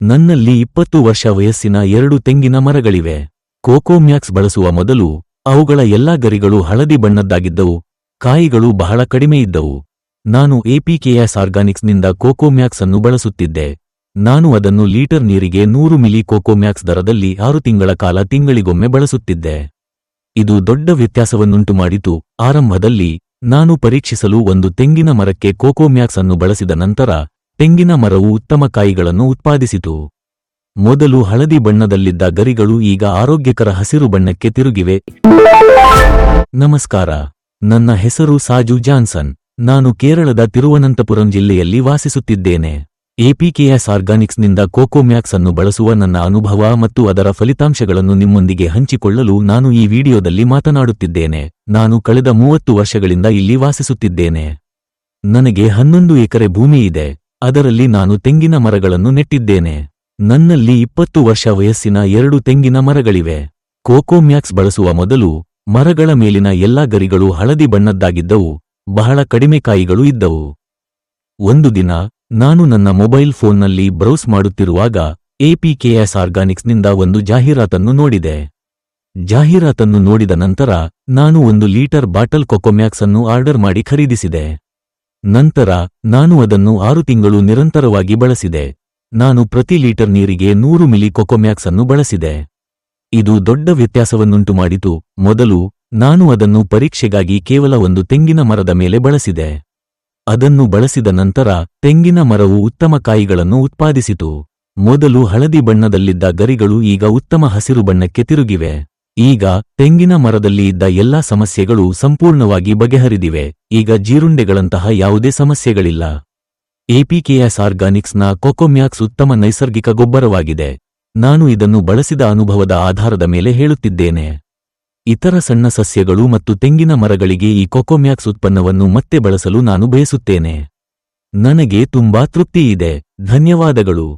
ನನ್ನಲ್ಲಿ 20 ವರ್ಷ ವಯಸ್ಸಿನ 2 ತೆಂಗಿನ ಮರಗಳಿವೆ. ಕೋಕೋಮ್ಯಾಕ್ಸ್ ಬಳಸುವ ಮೊದಲು ಅವುಗಳ ಎಲ್ಲಾ ಗರಿಗಳು ಹಳದಿ ಬಣ್ಣದ್ದಾಗಿದ್ದವು, ಕಾಯಿಗಳು ಬಹಳ ಕಡಿಮೆ ಇದ್ದವು. ನಾನು ಎಪಿಕೆಎಸ್ ಆರ್ಗಾನಿಕ್ಸ್ನಿಂದ ಕೋಕೋಮ್ಯಾಕ್ಸ್ ಅನ್ನು ಬಳಸುತ್ತಿದ್ದೆ. ನಾನು ಅದನ್ನು ಲೀಟರ್ ನೀರಿಗೆ 100 ಮಿಲಿ ಕೋಕೋಮ್ಯಾಕ್ಸ್ ದರದಲ್ಲಿ 6 ತಿಂಗಳ ಕಾಲ ತಿಂಗಳಿಗೊಮ್ಮೆ ಬಳಸುತ್ತಿದ್ದೆ. ಇದು ದೊಡ್ಡ ವ್ಯತ್ಯಾಸವನ್ನುಂಟುಮಾಡಿತು. ಆರಂಭದಲ್ಲಿ ನಾನು ಪರೀಕ್ಷಿಸಲು ಒಂದು ತೆಂಗಿನ ಮರಕ್ಕೆ ಕೋಕೋಮ್ಯಾಕ್ಸ್ ಅನ್ನು ಬಳಸಿದ ನಂತರ ತೆಂಗಿನ ಮರವು ಉತ್ತಮ ಕಾಯಿಗಳನ್ನು ಉತ್ಪಾದಿಸಿತು. ಮೊದಲು ಹಳದಿ ಬಣ್ಣದಲ್ಲಿದ್ದ ಗರಿಗಳು ಈಗ ಆರೋಗ್ಯಕರ ಹಸಿರು ಬಣ್ಣಕ್ಕೆ ತಿರುಗಿವೆ. ನಮಸ್ಕಾರ, ನನ್ನ ಹೆಸರು ಸಾಜು ಜಾನ್ಸನ್. ನಾನು ಕೇರಳದ ತಿರುವನಂತಪುರಂ ಜಿಲ್ಲೆಯಲ್ಲಿ ವಾಸಿಸುತ್ತಿದ್ದೇನೆ. ಎಪಿಕೆಎಸ್ ಆರ್ಗಾನಿಕ್ಸ್ನಿಂದ ಕೋಕೋಮ್ಯಾಕ್ಸ್ ಅನ್ನು ಬಳಸುವ ನನ್ನ ಅನುಭವ ಮತ್ತು ಅದರ ಫಲಿತಾಂಶಗಳನ್ನು ನಿಮ್ಮೊಂದಿಗೆ ಹಂಚಿಕೊಳ್ಳಲು ನಾನು ಈ ವಿಡಿಯೋದಲ್ಲಿ ಮಾತನಾಡುತ್ತಿದ್ದೇನೆ. ನಾನು ಕಳೆದ 30 ವರ್ಷಗಳಿಂದ ಇಲ್ಲಿ ವಾಸಿಸುತ್ತಿದ್ದೇನೆ. ನನಗೆ 11 ಎಕರೆ ಭೂಮಿ ಇದೆ. ಅದರಲ್ಲಿ ನಾನು ತೆಂಗಿನ ಮರಗಳನ್ನು ನೆಟ್ಟಿದ್ದೇನೆ. ನನ್ನಲ್ಲಿ 20 ವರ್ಷ ವಯಸ್ಸಿನ 2 ತೆಂಗಿನ ಮರಗಳಿವೆ. ಕೋಕೋಮ್ಯಾಕ್ಸ್ ಬಳಸುವ ಮೊದಲು ಮರಗಳ ಮೇಲಿನ ಎಲ್ಲಾ ಗರಿಗಳು ಹಳದಿ ಬಣ್ಣದ್ದಾಗಿದ್ದವು, ಬಹಳ ಕಡಿಮೆ ಕಾಯಿಗಳು ಇದ್ದವು. ಒಂದು ದಿನ ನಾನು ನನ್ನ ಮೊಬೈಲ್ ಫೋನ್ನಲ್ಲಿ ಬ್ರೌಸ್ ಮಾಡುತ್ತಿರುವಾಗ ಎಪಿಕೆಎಸ್ ಆರ್ಗಾನಿಕ್ಸ್ನಿಂದ ಒಂದು ಜಾಹೀರಾತನ್ನು ನೋಡಿದೆ. ಜಾಹೀರಾತನ್ನು ನೋಡಿದ ನಂತರ ನಾನು 1 ಲೀಟರ್ ಬಾಟಲ್ ಕೋಕೋಮ್ಯಾಕ್ಸ್ ಅನ್ನು ಆರ್ಡರ್ ಮಾಡಿ ಖರೀದಿಸಿದೆ. ನಂತರ ನಾನು ಅದನ್ನು 6 ತಿಂಗಳು ನಿರಂತರವಾಗಿ ಬಳಸಿದೆ. ನಾನು ಪ್ರತಿ ಲೀಟರ್ ನೀರಿಗೆ 100 ಮಿಲಿ ಕೋಕೋಮ್ಯಾಕ್ಸ್ ಅನ್ನು ಬಳಸಿದೆ. ಇದು ದೊಡ್ಡ ವ್ಯತ್ಯಾಸವನ್ನುಂಟುಮಾಡಿತು. ಮೊದಲು ನಾನು ಅದನ್ನು ಪರೀಕ್ಷೆಗಾಗಿ ಕೇವಲ ಒಂದು ತೆಂಗಿನ ಮರದ ಮೇಲೆ ಬಳಸಿದೆ. ಅದನ್ನು ಬಳಸಿದ ನಂತರ ತೆಂಗಿನ ಮರವು ಉತ್ತಮ ಕಾಯಿಗಳನ್ನು ಉತ್ಪಾದಿಸಿತು. ಮೊದಲು ಹಳದಿ ಬಣ್ಣದಲ್ಲಿದ್ದ ಗರಿಗಳು ಈಗ ಉತ್ತಮ ಹಸಿರು ಬಣ್ಣಕ್ಕೆ ತಿರುಗಿವೆ. ಈಗ ತೆಂಗಿನ ಮರದಲ್ಲಿ ಇದ್ದ ಎಲ್ಲಾ ಸಮಸ್ಯೆಗಳು ಸಂಪೂರ್ಣವಾಗಿ ಬಗೆಹರಿದಿವೆ. ಈಗ ಜೀರುಂಡೆಗಳಂತಹ ಯಾವುದೇ ಸಮಸ್ಯೆಗಳಿಲ್ಲ. ಎಪಿಕೆಎಸ್ ಆರ್ಗಾನಿಕ್ಸ್ನ ಕೋಕೋಮ್ಯಾಕ್ಸ್ ಉತ್ತಮ ನೈಸರ್ಗಿಕ ಗೊಬ್ಬರವಾಗಿದೆ. ನಾನು ಇದನ್ನು ಬಳಸಿದ ಅನುಭವದ ಆಧಾರದ ಮೇಲೆ ಹೇಳುತ್ತಿದ್ದೇನೆ. ಇತರ ಸಣ್ಣ ಸಸ್ಯಗಳು ಮತ್ತು ತೆಂಗಿನ ಮರಗಳಿಗೆ ಈ ಕೋಕೋಮ್ಯಾಕ್ಸ್ ಉತ್ಪನ್ನವನ್ನು ಮತ್ತೆ ಬಳಸಲು ನಾನು ಬಯಸುತ್ತೇನೆ. ನನಗೆ ತುಂಬಾ ತೃಪ್ತಿಯಿದೆ. ಧನ್ಯವಾದಗಳು.